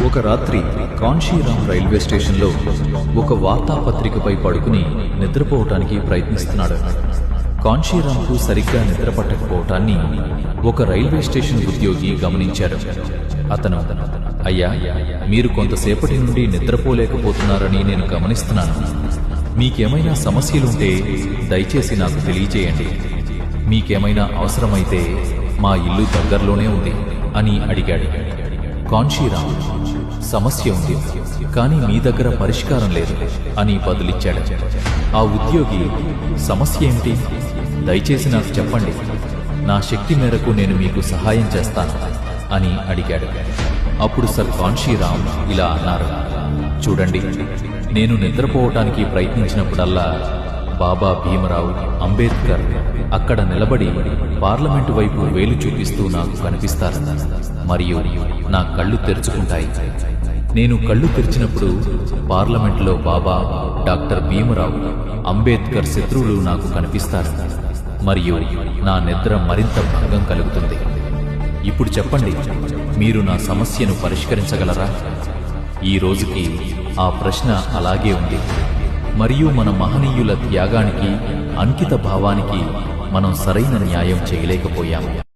ఒక రాత్రి కాన్షీరామ్ రైల్వే స్టేషన్లో ఒక వార్తాపత్రికపై పడుకుని నిద్రపోవటానికి ప్రయత్నిస్తున్నాడు. కాన్షీరామ్కు సరిగ్గా నిద్ర పట్టకపోవటాన్ని ఒక రైల్వే స్టేషన్ ఉద్యోగి గమనించాడు. అతను, అయ్యా, మీరు కొంతసేపటి నుండి నిద్రపోలేకపోతున్నారని నేను గమనిస్తున్నాను. మీకేమైనా సమస్యలుంటే దయచేసి నాకు తెలియజేయండి. మీకేమైనా అవసరమైతే మా ఇల్లు దగ్గరలోనే ఉంది అని అడిగాడు. కాన్షీరామ్, సమస్య ఉంది, కానీ మీ దగ్గర పరిష్కారం లేదు అని బదులిచ్చాడు. ఆ ఉద్యోగి, సమస్య ఏమిటి? దయచేసి నాకు చెప్పండి, నా శక్తి మేరకు నేను మీకు సహాయం చేస్తాను అని అడిగాడు. అప్పుడు సర్ కాన్షీరామ్ ఇలా అన్నారు, చూడండి, నేను నిద్రపోవటానికి ప్రయత్నించినప్పుడల్లా బాబా భీమరావు అంబేద్కర్ అక్కడ నిలబడి పార్లమెంటు వైపు వేలు చూపిస్తూ నాకు కనిపిస్తారు మరియు నా కళ్ళు తెరుచుకుంటాయి. నేను కళ్ళు తెరిచినప్పుడు పార్లమెంటులో బాబా, డాక్టర్ భీమరావు అంబేద్కర్ శత్రువులు నాకు కనిపిస్తారు మరియు నా నిద్ర మరింత భంగం కలుగుతుంది. ఇప్పుడు చెప్పండి, మీరు నా సమస్యను పరిష్కరించగలరా? ఈ రోజుకి ఆ ప్రశ్న అలాగే ఉంది మరియు మన మహనీయుల త్యాగానికి, అంకిత భావానికి మనం సరైన న్యాయం చేయలేకపోయాము.